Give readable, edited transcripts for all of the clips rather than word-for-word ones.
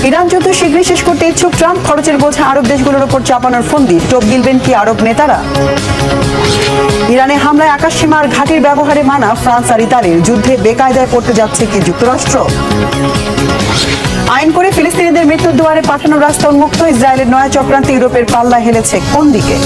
Iran যুদ্ধ শীঘ্রই শেষ করতে ইচ্ছুক ট্রাম্প, খরচের বোঝা আরব দেশগুলোর উপর চাপানোর ফন্দি, টোপ গিলবেন কি আরব নেতারা? ইরানে হামলায় আকাশসীমার ঘাঁটির ব্যবহারে মানা ফ্রান্স আর ইতালির, যুদ্ধে বেকায়দায় পড়তে যাচ্ছে কি যুক্তরাষ্ট্র? আইন করে ফিলিস্তিনিদের মৃত্যুর দুয়ারে পাঠানোর রাস্তা উন্মুক্ত, ইসরায়েলের নয়া চক্রান্তে ইউরোপের পাল্লা হেলেছে কোন দিকে?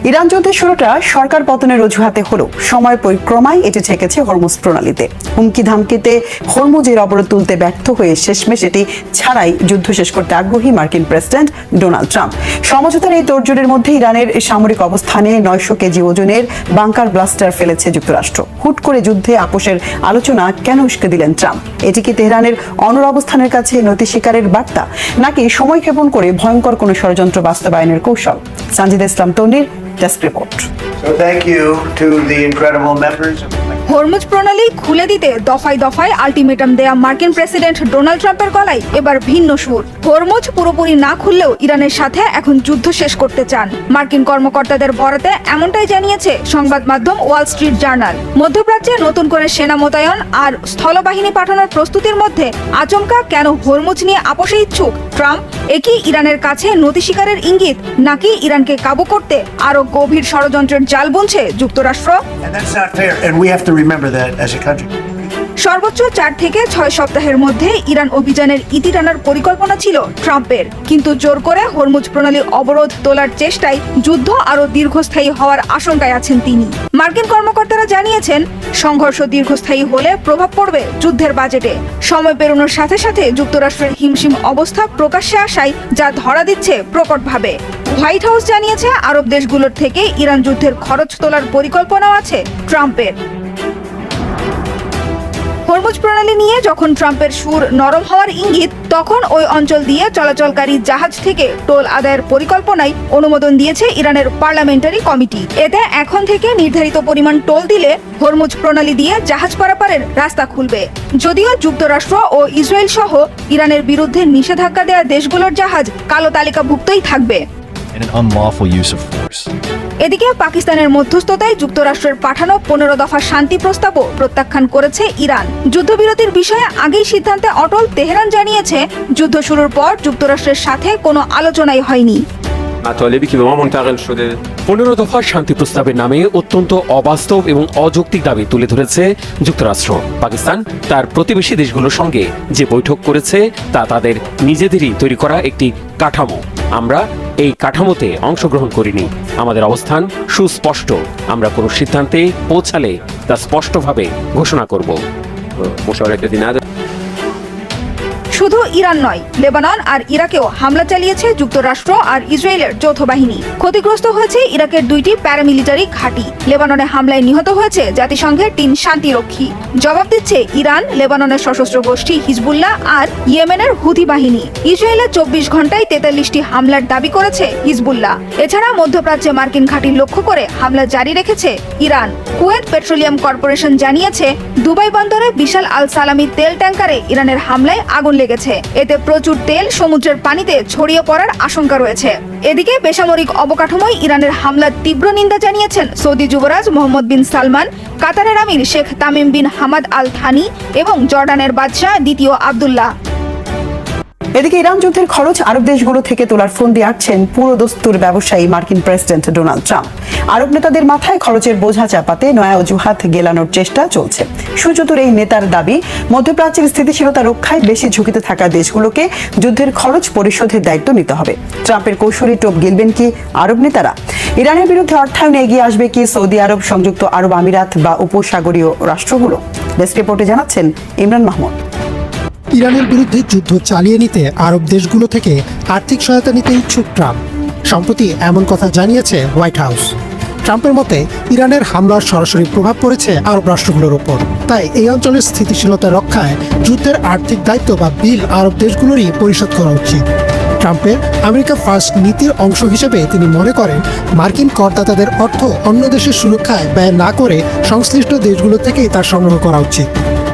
ইরান যুদ্ধের শুরুটা সরকার পতনের অজুহাতে হলেও সময় পরিক্রমায় এটি ঠেকেছে হরমুজ প্রণালীতে। হুমকি ধামকিতে হরমুজের অবরোধ তুলতে ব্যর্থ হয়ে শেষমেশ এটি ছাড়াই যুদ্ধ শেষ করতে আগ্রহী মার্কিন প্রেসিডেন্ট ডোনাল্ড ট্রাম্প। সমঝোতার এই তোড়জোড়ের মধ্যে ইরানের সামরিক অবস্থানে 900 কেজি ওজনের বাংকার ব্লাস্টার ফেলেছে যুক্তরাষ্ট্র। হুট করে যুদ্ধে আপোষের আলোচনা কেন উস্কে দিলেন ট্রাম্প? এটি কি তেহরানের অনড় অবস্থানের কাছে নতি স্বীকারের বার্তা, নাকি সময় ক্ষেপণ করে ভয়ঙ্কর কোনো ষড়যন্ত্র বাস্তবায়নের কৌশল? সানজিদা ইসলাম তন্নির desk report. So thank you to the incredible members of Hormuz প্রণালী খুলে দিতে দফায় দফায় আলটিমেটাম দেয়া মার্কিন প্রেসিডেন্ট ডোনাল্ড ট্রাম্পের গলায় এবার ভিন্ন সুর। হরমুজ পুরোপুরি না খুললেও ইরানের সাথে এখন যুদ্ধ শেষ করতে চান। মার্কিন কর্মকর্তাদের বরাতে এমনটাই জানিয়েছে সংবাদ মাধ্যম ওয়াল স্ট্রিট জার্নাল। মধ্যপ্রাচ্যে নতুন করে সেনা মোতায়েন আর স্থলবাহিনী পাঠানোর প্রস্তুতির মধ্যে আচমকা কেন হরমুজ নিয়ে আপোষে ইচ্ছুক ট্রাম্প? একই ইরানের কাছে নতি স্বীকারের ইঙ্গিত, নাকি ইরানকে কাবু করতে আরো গভীর ষড়যন্ত্রের জাল বুনছে যুক্তরাষ্ট্র? and that's not fair, and we have to remember that as a country. সর্বোচ্চ 4 থেকে 6 সপ্তাহের মধ্যে ইরান অভিযানের ইতি টানার পরিকল্পনা ছিল ট্রাম্পের, কিন্তু জোর করে হরমুজ প্রণালী অবরোধ তোলার চেষ্টায় যুদ্ধ আরো দীর্ঘস্থায়ী হওয়ার আশঙ্কায় আছেন তিনি। মার্কিন কর্মকর্তারা জানিয়েছেন, সংঘর্ষ দীর্ঘস্থায়ী হলে প্রভাব পড়বে যুদ্ধের বাজেটে। সময় পেরোনোর সাথে সাথে যুক্তরাষ্ট্রের হিমশিম অবস্থা প্রকাশ্যে আসায় যা ধরা দিচ্ছে প্রকটভাবে। হোয়াইট হাউস জানিয়েছে, আরব দেশগুলোর থেকে ইরান যুদ্ধের খরচ তোলার পরিকল্পনাও আছে ট্রাম্পের। হরমুজ প্রণালী নিয়ে যখন ট্রাম্পের সুর নরম হওয়ার ইঙ্গিত, তখন ওই অঞ্চল দিয়ে চলাচলকারী জাহাজ থেকে টোল আদায়ের পরিকল্পনায় অনুমোদন দিয়েছে ইরানের পার্লামেন্টারি কমিটি। এতে এখন থেকে নির্ধারিত পরিমাণ টোল দিলে হরমুজ প্রণালী দিয়ে জাহাজ পারাপারের রাস্তা খুলবে। যদিও যুক্তরাষ্ট্র ও ইসরায়েল সহ ইরানের বিরুদ্ধে নিষেধাজ্ঞা দেওয়া দেশগুলোর জাহাজ কালো তালিকাভুক্তই থাকবে। and an unlawful use of force. এদিকে পাকিস্তানের মধ্যস্থতায় যুক্তরাষ্ট্রের পাঠানো 15 দফা শান্তি প্রস্তাবও প্রত্যাখ্যান করেছে ইরান। যুদ্ধবিরতির বিষয়ে আগেই সিদ্ধান্তে অটল তেহরান জানিয়েছে, যুদ্ধ শুরুর পর যুক্তরাষ্ট্রের সাথে কোনো আলোচনাই হয়নি। 15 দফা শান্তি প্রস্তাবের নামে অত্যন্ত অবাস্তব এবং অযৌক্তিক দাবি তুলে ধরেছে যুক্তরাষ্ট্র। পাকিস্তান তার প্রতিবেশী দেশগুলোর সঙ্গে যে বৈঠক করেছে তা তাদের নিজেদেরই তৈরি করা একটি কাঠামো। আমরা এই কাঠামোতে অংশগ্রহণ করিনি। আমাদের অবস্থান সুস্পষ্ট। আমরা কোনো সিদ্ধান্তে পৌঁছালে তা স্পষ্টভাবে ঘোষণা করব। শুধু ইরান নয়, লেবানন আর ইরাকেও হামলা চালিয়েছে যুক্তরাষ্ট্র আর ইসরায়েলের যৌথ বাহিনী। ক্ষতিগ্রস্ত হয়েছে ইরাকের 2টি প্যারামিলিটারি ঘাঁটি। লেবাননে হামলায় নিহত হয়েছে জাতিসংঘের 3 শান্তিরক্ষী। জবাব দিচ্ছে ইরান, লেবাননের সশস্ত্র গোষ্ঠী হিজবুল্লাহ আর ইয়েমেনের হুথি বাহিনী। ইসরায়েলে 24 ঘন্টায় 43টি হামলার দাবি করেছে হিজবুল্লাহ। এছাড়া মধ্যপ্রাচ্যে মার্কিন ঘাঁটি লক্ষ্য করে হামলা জারি রেখেছে ইরান। কুয়েত পেট্রোলিয়াম কর্পোরেশন জানিয়েছে, দুবাই বন্দরে বিশাল আল সালামি তেল ট্যাঙ্কারে ইরানের হামলায় আগুন লেগেছে। এতে প্রচুর তেল সমুদ্রের পানিতে ছড়িয়ে পড়ার আশঙ্কা রয়েছে। এদিকে বেসামরিক অবকাঠামোয় ইরানের হামলার তীব্র নিন্দা জানিয়েছেন সৌদি যুবরাজ মোহাম্মদ বিন সালমান, কাতারের আমির Sheikh Tamim bin Hamad Al Thani এবং জর্ডানের বাদশাহ দ্বিতীয় আব্দুল্লাহ। এদিকে ইরান যুদ্ধের খরচ আরব দেশগুলো থেকে তোলার ফন্দি আঁটছেন পুরো দস্তুর ব্যবসায়ী মার্কিন প্রেসিডেন্ট ডোনাল্ড ট্রাম্প। আরব নেতাদের মাথায় খরচের বোঝা চাপাতে নয়া অজুহাত গেলানোর চেষ্টা চলছে। সুচতুর এই নেতার দাবি, মধ্যপ্রাচ্যের স্থিতিশীলতা রক্ষায় বেশি ঝুঁকিতে থাকা দেশগুলোকে যুদ্ধের খরচ পরিশোধের দায়িত্ব নিতে হবে। ট্রাম্পের কৌশলী টোপ গিলবেন কি আরব নেতারা? ইরানের বিরুদ্ধে অর্থায়নে এগিয়ে আসবে কি সৌদি আরব, সংযুক্ত আরব আমিরাত বা উপসাগরীয় রাষ্ট্রগুলো? ডেস্ক রিপোর্টে জানাচ্ছেন ইমরান মাহমুদ। ইরানের বিরুদ্ধে যুদ্ধ চালিয়ে নিতে আরব দেশগুলো থেকে আর্থিক সহায়তা নিতে ইচ্ছুক ট্রাম্প। সম্প্রতি এমন কথা জানিয়েছে হোয়াইট হাউস। ট্রাম্পের মতে, ইরানের হামলার সরাসরি প্রভাব পড়েছে আরব রাষ্ট্রগুলোর উপর। তাই এই অঞ্চলের স্থিতিশীলতা রক্ষায় যুদ্ধের আর্থিক দায়িত্ব বা বিল আরব দেশগুলোরই পরিশোধ করা উচিত। ট্রাম্পের আমেরিকা ফার্স্ট নীতির অংশ হিসেবে তিনি মনে করেন, মার্কিন করদাতাদের অর্থ অন্য দেশের সুরক্ষায় ব্যয় না করে সংশ্লিষ্ট দেশগুলো থেকেই তার সংগ্রহ করা উচিত।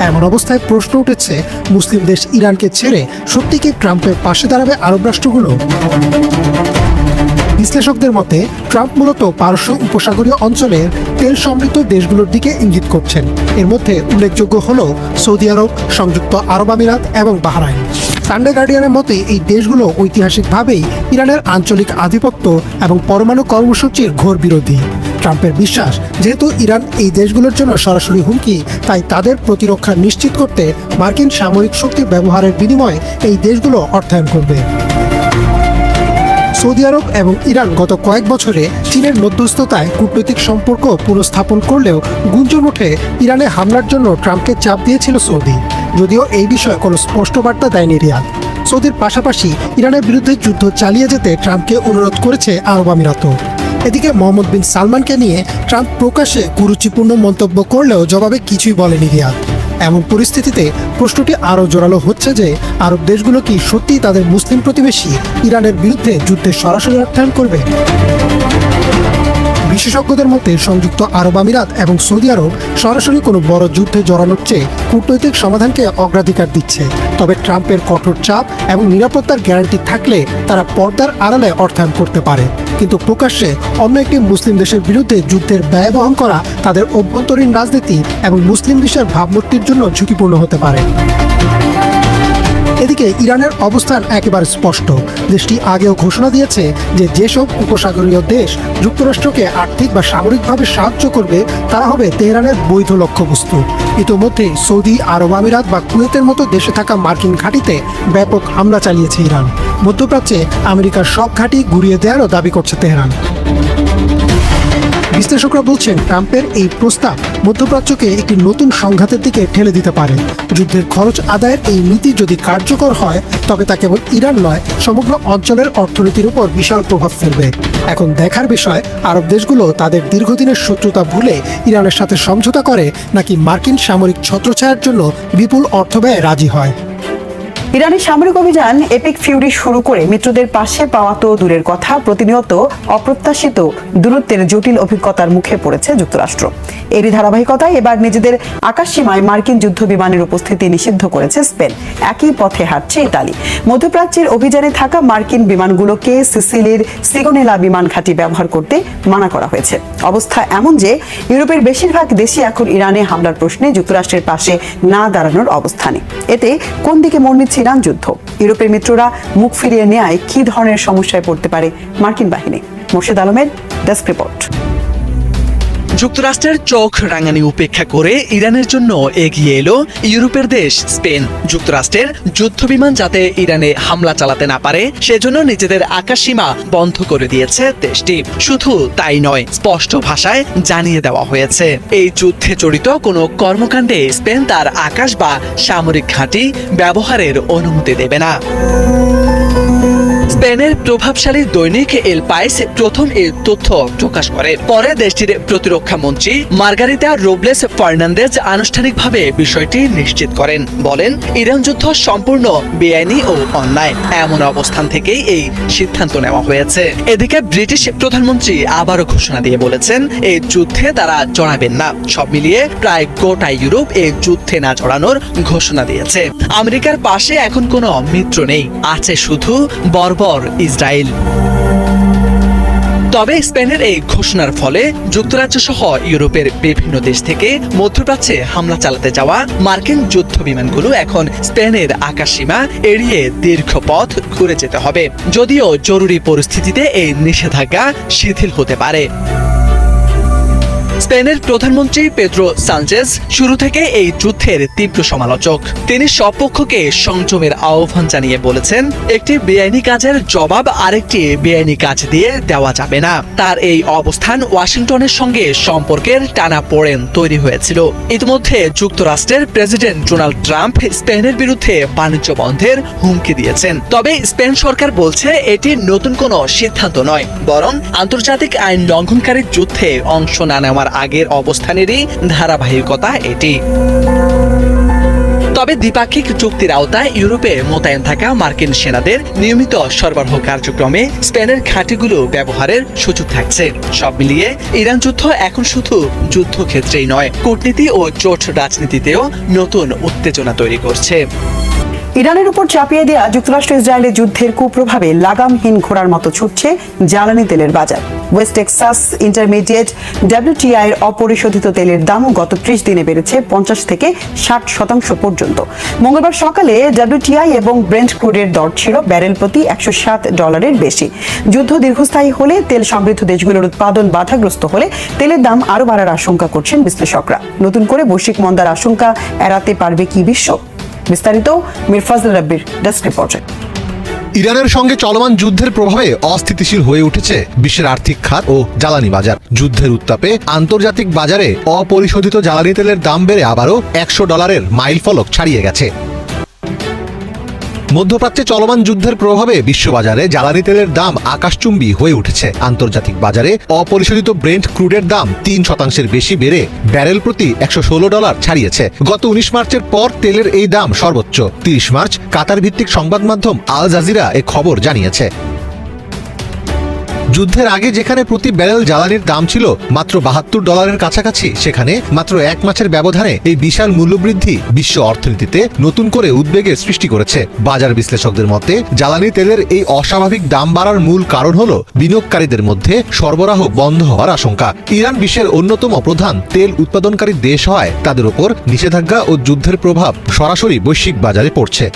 এমন অবস্থায় প্রশ্ন উঠেছে, মুসলিম দেশ ইরানকে ছেড়ে সত্যি কি ট্রাম্পের পাশে দাঁড়াবে আরব রাষ্ট্রগুলো? বিশ্লেষকদের মতে, ট্রাম্প মূলত পারস্য উপসাগরীয় অঞ্চলের তেল সমৃদ্ধ দেশগুলোর দিকে ইঙ্গিত করছেন। এর মধ্যে উল্লেখযোগ্য হল সৌদি আরব, সংযুক্ত আরব আমিরাত এবং বাহরাইন। সানডে গার্ডিয়ানের মতে এই দেশগুলো ঐতিহাসিকভাবেই ইরানের আঞ্চলিক আধিপত্য এবং পরমাণু কর্মসূচির ঘোর বিরোধী। ট্রাম্পের বিশ্বাস, যেহেতু ইরান এই দেশগুলোর জন্য সরাসরি হুমকি, তাই তাদের প্রতিরক্ষা নিশ্চিত করতে মার্কিন সামরিক শক্তি ব্যবহারের বিনিময়ে এই দেশগুলো অর্থায়ন করবে। সৌদি আরব এবং ইরান গত কয়েক বছরে চীনের মধ্যস্থতায় কূটনৈতিক সম্পর্ক পুনঃস্থাপন করলেও গুঞ্জন ওঠে ইরানে হামলার জন্য ট্রাম্পকে চাপ দিয়েছিল সৌদি, যদিও এই বিষয়ে কোনো স্পষ্ট বার্তা দেয়নি রিয়াদ। সৌদির পাশাপাশি ইরানের বিরুদ্ধে যুদ্ধ চালিয়ে যেতে ট্রাম্পকে অনুরোধ করেছে আরব আমিরাতও। এদিকে মোহাম্মদ বিন সালমানকে নিয়ে ট্রাম্প প্রকাশ্যে কুরুচিপূর্ণ মন্তব্য করলেও জবাবে কিছুই বলেনি রিয়াদ। এমন পরিস্থিতিতে প্রশ্নটি আরও জোরালো হচ্ছে যে আরব দেশগুলো কি সত্যিই তাদের মুসলিম প্রতিবেশী ইরানের বিরুদ্ধে যুদ্ধে সরাসরি অর্থায়ন করবে? বিশেষজ্ঞদের মতে সংযুক্ত আরব আমিরাত এবং সৌদি আরব সরাসরি কোনো বড় যুদ্ধে জড়ানোর চেয়ে কূটনৈতিক সমাধানকে অগ্রাধিকার দিচ্ছে। তবে ট্রাম্পের কঠোর চাপ এবং নিরাপত্তার গ্যারান্টি থাকলে তারা পর্দার আড়ালে অর্থায়ন করতে পারে, কিন্তু প্রকাশ্যে অন্য একটি মুসলিম দেশের বিরুদ্ধে যুদ্ধের ব্যয় বহন করা তাদের অভ্যন্তরীণ রাজনীতি এবং মুসলিম বিশ্বের ভাবমূর্তির জন্য ঝুঁকিপূর্ণ হতে পারে। এদিকে ইরানের অবস্থান একেবারে স্পষ্ট। দেশটি আগেও ঘোষণা দিয়েছে যে যেসব উপসাগরীয় দেশ যুক্তরাষ্ট্রকে আর্থিক বা সামরিকভাবে সাহায্য করবে তারা হবে তেহরানের বৈধ লক্ষ্যবস্তু। ইতোমধ্যে সৌদি আরব আমিরাত বা কুয়েতের মতো দেশে থাকা মার্কিন ঘাঁটিতে ব্যাপক হামলা চালিয়েছে ইরান। মধ্যপ্রাচ্যে আমেরিকার সব ঘাঁটি গুঁড়িয়ে দেওয়ারও দাবি করছে তেহরান। বিশ্লেষকরা বলছেন ট্রাম্পের এই প্রস্তাব মধ্যপ্রাচ্যকে একটি নতুন সংঘাতের দিকে ঠেলে দিতে পারে। যুদ্ধের খরচ আদায়ের এই নীতি যদি কার্যকর হয় তবে তা কেবল ইরান নয়, সমগ্র অঞ্চলের অর্থনীতির উপর বিশাল প্রভাব ফেলবে। এখন দেখার বিষয় আরব দেশগুলো তাদের দীর্ঘদিনের শত্রুতা ভুলে ইরানের সাথে সমঝোতা করে নাকি মার্কিন সামরিক ছত্রছায়ার জন্য বিপুল অর্থ ব্যয়ে রাজি হয়। ইরানের সামরিক অভিযান এপিক ফিউরি শুরু করে মিত্রদের পাশে পাওয়া তো দূরের কথা, প্রতিনিয়ত অপ্রত্যাশিত দূরত্বের জটিল অভিজ্ঞতার মুখে পড়েছে যুক্তরাষ্ট্র। এরই ধারাবাহিকতায় এবার নিজেদের আকাশসীমায় মার্কিন যুদ্ধ বিমানের উপস্থিতি নিষিদ্ধ করেছে স্পেন। একই পথে হাঁটছে ইতালি। মধ্যপ্রাচ্যের অভিযানে থাকা মার্কিন বিমানগুলোকে সিসিলির সিগোনেলা বিমান ঘাঁটি ব্যবহার করতে মানা করা হয়েছে। অবস্থা এমন যে ইউরোপের বেশিরভাগ দেশই এখন ইরানে হামলার প্রশ্নে যুক্তরাষ্ট্রের পাশে না দাঁড়ানোর অবস্থানে। এতে কোন দিকে মোড় নিচ্ছে ইরান যুদ্ধ? ইউরোপের মিত্ররা মুখ ফিরিয়ে নেয় কি ধরনের সমস্যায় পড়তে পারে মার্কিন বাহিনী? মোর্শেদ আলমের ডেস্ক রিপোর্ট। যুক্তরাষ্ট্রের চোখ রাঙানি উপেক্ষা করে ইরানের জন্য এগিয়ে এলো ইউরোপের দেশ স্পেন। যুক্তরাষ্ট্রের যুদ্ধবিমান যাতে ইরানে হামলা চালাতে না পারে সেজন্য নিজেদের আকাশসীমা বন্ধ করে দিয়েছে দেশটি। শুধু তাই নয়, স্পষ্ট ভাষায় জানিয়ে দেওয়া হয়েছে এই যুদ্ধে জড়িত কোনো কর্মকাণ্ডে স্পেন তার আকাশ বা সামরিক ঘাঁটি ব্যবহারের অনুমতি দেবে না। স্পেনের প্রভাবশালী দৈনিক এল পাইস প্রথম এই তথ্য প্রকাশ করে। পরে দেশটির প্রতিরক্ষা মন্ত্রী মার্গারিতা রোবলেস ফার্নান্দেজ আনুষ্ঠানিকভাবে বিষয়টি নিশ্চিত করেন। বলেন, ইরান যুদ্ধ সম্পূর্ণ বেআইনি ও অন্যায়। এমন অবস্থান থেকেই এই সিদ্ধান্ত নেওয়া হয়েছে। এদিকে ব্রিটিশ প্রধানমন্ত্রী আবারও ঘোষণা দিয়ে বলেছেন এই যুদ্ধে তারা জড়াবেন না। সব মিলিয়ে প্রায় গোটা ইউরোপ এই যুদ্ধে না জড়ানোর ঘোষণা দিয়েছে। আমেরিকার পাশে এখন কোনো মিত্র নেই, আছে শুধু বর্বর ইসরায়েল। তবে স্পেনের এই ঘোষণার ফলে যুক্তরাজ্য সহ ইউরোপের বিভিন্ন দেশ থেকে মধ্যপ্রাচ্যে হামলা চালাতে যাওয়া মার্কিন যুদ্ধ বিমানগুলো এখন স্পেনের আকাশসীমা এড়িয়ে দীর্ঘ পথ ঘুরে যেতে হবে। যদিও জরুরি পরিস্থিতিতে এই নিষেধাজ্ঞা শিথিল হতে পারে। স্পেনের প্রধানমন্ত্রী পেদ্রো সানচেজ শুরু থেকে এই যুদ্ধের তীব্র সমালোচক। তিনি সব পক্ষকে সংযমের আহ্বান জানিয়ে বলেছেন, একটি বেআইনি কাজের জবাব আরেকটি বেআইনি কাজ দিয়ে দেওয়া যাবে না। তার এই অবস্থান ওয়াশিংটনের সঙ্গে সম্পর্কের টানাপোড়েন তৈরি হয়েছিল। ইতিমধ্যে যুক্তরাষ্ট্রের প্রেসিডেন্ট ডোনাল্ড ট্রাম্প স্পেনের বিরুদ্ধে বাণিজ্য বন্ধের হুমকি দিয়েছেন। তবে স্পেন সরকার বলছে এটি নতুন কোনো সিদ্ধান্ত নয়, বরং আন্তর্জাতিক আইন লঙ্ঘনকারী যুদ্ধে অংশ না নেওয়ার আগের অবস্থানেরই ধারাবাহিকতা এটি। তবে দ্বিপাক্ষিক চুক্তির আওতায় ইউরোপে মোতায়েন থাকা মার্কিন সেনাদের নিয়মিত সরবরাহ কার্যক্রমে স্পেনের ঘাঁটিগুলো ব্যবহারের সুযোগ থাকছে। সব মিলিয়ে ইরান যুদ্ধ এখন শুধু যুদ্ধক্ষেত্রেই নয়, কূটনীতি ও জোট রাজনীতিতেও নতুন উত্তেজনা তৈরি করছে। ইরানের উপর চাপিয়ে দেয়া যুক্তরাষ্ট্র ইসরায়েলের যুদ্ধের কুপ্রভাবে লাগামহীন ঘোড়ার মতো ছুটছে জ্বালানি তেলের বাজার। ওয়েস্ট টেক্সাস ইন্টারমিডিয়েট WTI এর অপরিশোধিত তেলের দাম গত 30 দিনে বেড়েছে 50 থেকে 60% পর্যন্ত। মঙ্গলবার সকালে WTI এবং ব্রেন্ট ক্রুডের দর ছিল ব্যারেল প্রতি $107 বেশি। যুদ্ধ দীর্ঘস্থায়ী হলে তেল সমৃদ্ধ দেশগুলোর উৎপাদন বাধাগ্রস্ত হলে তেলের দাম আরো বাড়ার আশঙ্কা করছেন বিশ্লেষকরা। নতুন করে বৈশ্বিক মন্দার আশঙ্কা এড়াতে পারবে কি বিশ্ব? বিস্তারিত মীর ফজল রাব্বির ডেস্ক রিপোর্টে। ইরানের সঙ্গে চলমান যুদ্ধের প্রভাবে অস্থিতিশীল হয়ে উঠেছে বিশ্বের আর্থিক খাত ও জ্বালানি বাজার। যুদ্ধের উত্তাপে আন্তর্জাতিক বাজারে অপরিশোধিত জ্বালানি তেলের দাম বেড়ে আবারও $100 মাইলফলক ছাড়িয়ে গেছে। মধ্যপ্রাচ্যে চলমান যুদ্ধের প্রভাবে বিশ্ববাজারে জ্বালানি তেলের দাম আকাশচুম্বী হয়ে উঠেছে। আন্তর্জাতিক বাজারে অপরিশোধিত ব্রেন্ট ক্রুডের দাম 3% বেশি বেড়ে ব্যারেল প্রতি $116 ছাড়িয়েছে। গত 19 মার্চের পর তেলের এই দাম সর্বোচ্চ। 30 মার্চ কাতার ভিত্তিক সংবাদ মাধ্যম আল জাজিরা এ খবর জানিয়েছে। যুদ্ধের আগে যেখানে প্রতি ব্যারেল জ্বালানির দাম ছিল মাত্র $72 কাছাকাছি, সেখানে মাত্র 1 মাসের ব্যবধানে এই বিশাল মূল্যবৃদ্ধি বিশ্ব অর্থনীতিতে নতুন করে উদ্বেগের সৃষ্টি করেছে। বাজার বিশ্লেষকদের মতে জ্বালানি তেলের এই অস্বাভাবিক দাম বাড়ার মূল কারণ হল বিনিয়োগকারীদের মধ্যে সরবরাহ বন্ধ হওয়ার আশঙ্কা। ইরান বিশ্বের অন্যতম প্রধান তেল উৎপাদনকারী দেশ হয় তাদের উপর নিষেধাজ্ঞা ও যুদ্ধের প্রভাব সরাসরি বৈশ্বিক বাজারে পড়ছে।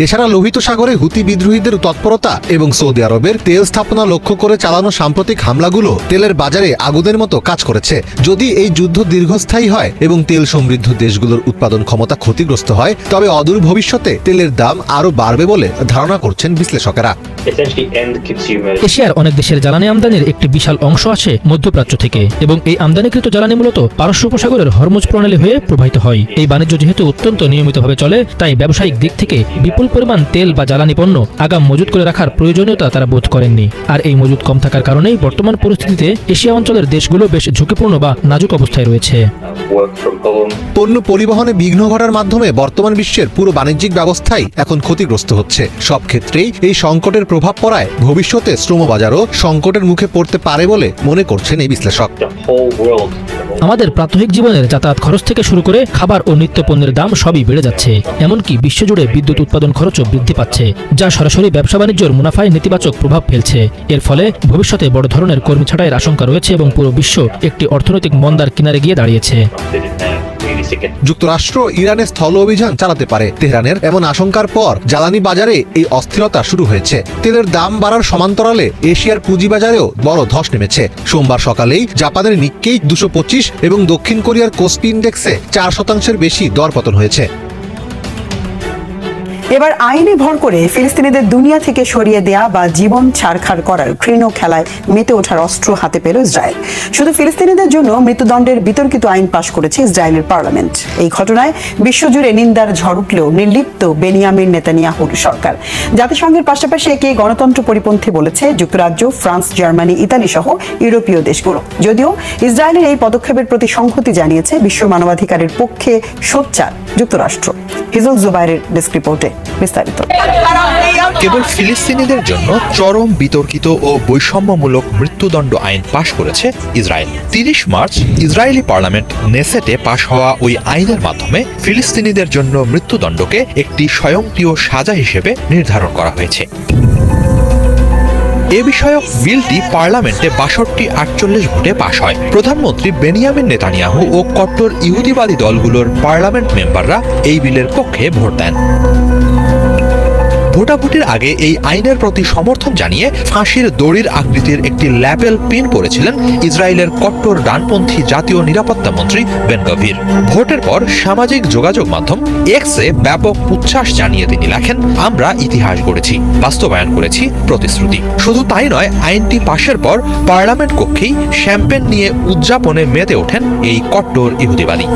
এছাড়া লোহিত সাগরে হুতি বিদ্রোহীদের তৎপরতা এবং সৌদি আরবের তেল স্থাপনা লক্ষ্য করে চালানো সাম্প্রতিক হামলাগুলো তেলের বাজারে আগুনের মতো কাজ করেছে। যদি এই যুদ্ধ দীর্ঘস্থায়ী হয় এবং তেল সমৃদ্ধ দেশগুলোর উৎপাদন ক্ষমতা ক্ষতিগ্রস্ত হয়, তবে অদূর ভবিষ্যতে তেলের দাম আরও বাড়বে বলে ধারণা করছেন বিশ্লেষকেরা। এশিয়ার অনেক দেশের জ্বালানি আমদানির একটি বিশাল অংশ আসে মধ্যপ্রাচ্য থেকে এবং এই আমদানিকৃত জ্বালানি মূলত পারস্য উপসাগরের হরমুজ প্রণালী হয়ে প্রবাহিত হয়। এই বাণিজ্য যেহেতু অত্যন্ত নিয়মিতভাবে চলে, তাই ব্যবসায়িক দিক থেকে বিপুল পরিমাণ তেল বা জ্বালানি পণ্য আগাম মজুত করে রাখার প্রয়োজনীয়তা তারা বোধ করেননি। আর এই মজুত কম থাকার কারণেই বর্তমান পরিস্থিতিতে এশিয়া অঞ্চলের দেশগুলো বেশ ঝুঁকিপূর্ণ বা নাজুক অবস্থায় রয়েছে। পণ্য পরিবহনে বিঘ্ন ঘটার মাধ্যমে বর্তমান বিশ্বের পুরো বাণিজ্যিক ব্যবস্থাই এখন ক্ষতিগ্রস্ত হচ্ছে। সব ক্ষেত্রেই এই সংকটের প্রভাব পড়ায় ভবিষ্যতে শ্রমবাজারও সংকটের মুখে পড়তে পারে বলে মনে করছেন এই বিশ্লেষক। আমাদের প্রাত্যহিক জীবনের যাতায়াত খরচ থেকে শুরু করে খাবার ও নিত্য পণ্যের দাম সবই বেড়ে যাচ্ছে। এমনকি বিশ্বজুড়ে বিদ্যুৎ উৎপাদন খরচও বৃদ্ধি পাচ্ছে, যা সরাসরি ব্যবসা বাণিজ্যের মুনাফায় নেতিবাচক প্রভাব ফেলছে। এর ফলে ভবিষ্যতে বড় ধরনের কর্মী ছাঁটাইয়ের আশঙ্কা রয়েছে এবং পুরো বিশ্ব একটি অর্থনৈতিক মন্দার কিনারে গিয়ে দাঁড়িয়েছে। যুক্তরাষ্ট্র ইরানে স্থল অভিযান চালাতে পারে। তেহরানের এমন আশঙ্কার পর জ্বালানি বাজারে এই অস্থিরতা শুরু হয়েছে। তেলের দাম বাড়ার সমান্তরালে এশিয়ার পুঁজিবাজারেও বড় ধস নেমেছে। সোমবার সকালেই জাপানের নিক্কেই 225 এবং দক্ষিণ কোরিয়ার কোসপি ইন্ডেক্সে 4% বেশি দরপতন হয়েছে। এবার আইনে ভর করে ফিলিস্তিনিদের দুনিয়া থেকে সরিয়ে দেয়া বা জীবন ছাড়খাড় করার ঘৃণ্য খেলায় মেতে ওঠার অস্ত্র হাতে পেল ইসরায়েল। শুধু ফিলিস্তিনিদের জন্য মৃত্যুদণ্ডের বিতর্কিত আইন পাশ করেছে ইসরায়েলের পার্লামেন্ট। এই ঘটনায় বিশ্বজুড়ে নিন্দার ঝড় উঠলেও নির্লিপ্ত বেনিয়ামিন নেতানিয়াহুর সরকার। জাতিসংঘের পাশাপাশি একে গণতন্ত্র পরিপন্থী বলেছে যুক্তরাজ্য, ফ্রান্স, জার্মানি, ইতালি সহ ইউরোপীয় দেশগুলো। যদিও ইসরায়েলের এই পদক্ষেপের প্রতি সংহতি জানিয়েছে বিশ্ব মানবাধিকারের পক্ষে সোচ্চার যুক্তরাষ্ট্র। হিজল জুবাইরের ডেস্ক রিপোর্টে বিস্তারিত। কেবল ফিলিস্তিনিদের জন্য চরম বিতর্কিত ও বৈষম্যমূলক মৃত্যুদণ্ড আইন পাশ করেছে ইসরায়েল। 30 মার্চ ইসরায়েলি পার্লামেন্ট নেসেটে পাশ হওয়া ওই আইনের মাধ্যমে ফিলিস্তিনিদের জন্য মৃত্যুদণ্ডকে একটি স্বয়ংক্রিয় সাজা হিসেবে নির্ধারণ করা হয়েছে। এ বিষয়ক বিলটি পার্লামেন্টে 62-48 ভোটে পাশ হয়। প্রধানমন্ত্রী বেনিয়ামিন নেতানিয়াহু ও কট্টর ইহুদিবাদী দলগুলোর পার্লামেন্ট মেম্বাররা এই বিলের পক্ষে ভোট দেন। ভোটাভুটির আগে এই আইনের প্রতি সমর্থন জানিয়ে ফাঁসির দড়ির আকৃতির একটি ল্যাবেল পিন করেছিলেন ইসরায়েলের কট্টর ডানপন্থী জাতীয় নিরাপত্তা মন্ত্রী বেন গভির। ভোটের পর সামাজিক যোগাযোগ মাধ্যম এক্সে ব্যাপক উচ্ছ্বাস জানিয়ে তিনি লেখেন, আমরা ইতিহাস গড়েছি, বাস্তবায়ন করেছি প্রতিশ্রুতি। শুধু তাই নয়, আইনটি পাশের পর পার্লামেন্ট কক্ষেই শ্যাম্পেন নিয়ে উদযাপনে মেতে ওঠেন এই কট্টর ইহুদিবাদী।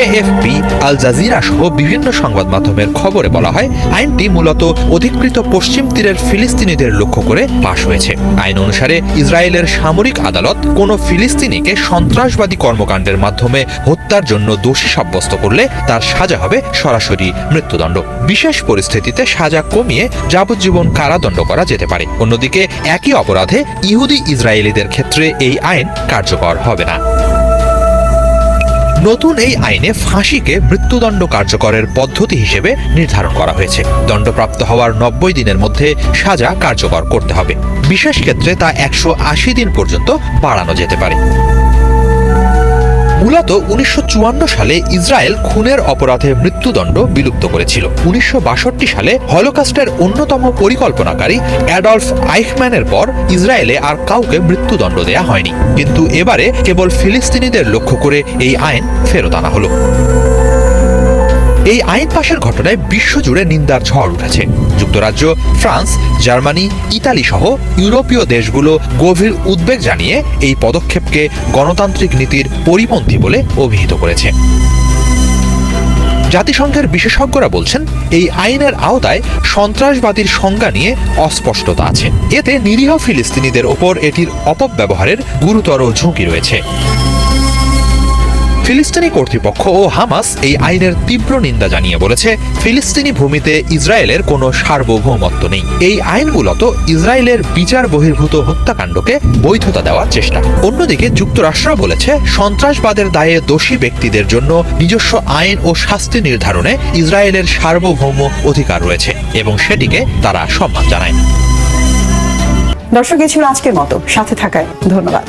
এএফপি, আল জাজিরা সহ বিভিন্ন সংবাদ মাধ্যমের খবরে বলা হয়, আইনটি মূলত অধিকৃত পশ্চিম তীরের ফিলিস্তিনিদের লক্ষ্য করে পাশ হয়েছে। আইন অনুসারে ইসরায়েলের সামরিক আদালত কোনো ফিলিস্তিনিকে সন্ত্রাসবাদী কর্মকাণ্ডের মাধ্যমে হত্যার জন্য দোষী সাব্যস্ত করলে তার সাজা হবে সরাসরি মৃত্যুদণ্ড। বিশেষ পরিস্থিতিতে সাজা কমিয়ে যাবজ্জীবন কারাদণ্ড করা যেতে পারে। অন্যদিকে একই অপরাধে ইহুদি ইসরায়েলিদের ক্ষেত্রে এই আইন কার্যকর হবে না। নতুন এই আইনে ফাঁসিকে মৃত্যুদণ্ড কার্যকরের পদ্ধতি হিসেবে নির্ধারণ করা হয়েছে। দণ্ডপ্রাপ্ত হওয়ার 90 দিনের মধ্যে সাজা কার্যকর করতে হবে। বিশেষ ক্ষেত্রে তা 180 দিন পর্যন্ত বাড়ানো যেতে পারে। মূলত 1954 সালে ইসরায়েল খুনের অপরাধে মৃত্যুদণ্ড বিলুপ্ত করেছিল। 1962 সালে হলোকস্টের অন্যতম পরিকল্পনাকারী অ্যাডলফ আইখম্যানের পর ইসরায়েলে আর কাউকে মৃত্যুদণ্ড দেয়া হয়নি, কিন্তু এবারে কেবল ফিলিস্তিনিদের লক্ষ্য করে এই আইন ফেরত আনা হলো। এই আইন পাশের ঘটনায় বিশ্বজুড়ে নিন্দার ঝড় উঠেছে। যুক্তরাজ্য, ফ্রান্স, জার্মানি, ইতালি সহ ইউরোপীয় দেশগুলো গভীর উদ্বেগ জানিয়ে এই পদক্ষেপকে গণতান্ত্রিক নীতির পরিপন্থী বলে অভিহিত করেছে। জাতিসংঘের বিশেষজ্ঞরা বলছেন, এই আইনের আওতায় সন্ত্রাসবাদীর সংজ্ঞা নিয়ে অস্পষ্টতা আছে। এতে নিরীহ ফিলিস্তিনিদের ওপর এটির অপব্যবহারের গুরুতর ঝুঁকি রয়েছে। ফিলিস্তিনি কর্তৃপক্ষ ও হামাস এই আইনের তীব্র নিন্দা জানিয়ে বলেছে, ফিলিস্তিনি ভূমিতে ইসরায়েলের কোনো সার্বভৌমত্ব নেই। এই আইন মূলত ইসরায়েলের বিচার বহির্ভূত হত্যাকাণ্ডকে বৈধতা দেওয়ার চেষ্টা। অন্যদিকে যুক্তরাষ্ট্র বলেছে, সন্ত্রাসবাদের দায়ে দোষী ব্যক্তিদের জন্য নিজস্ব আইন ও শাস্তি নির্ধারণে ইসরায়েলের সার্বভৌম অধিকার রয়েছে এবং সেটিকে তারা সম্মান জানায়। দর্শক, এ ছিল আজকের মতো। সাথে থাকায় ধন্যবাদ।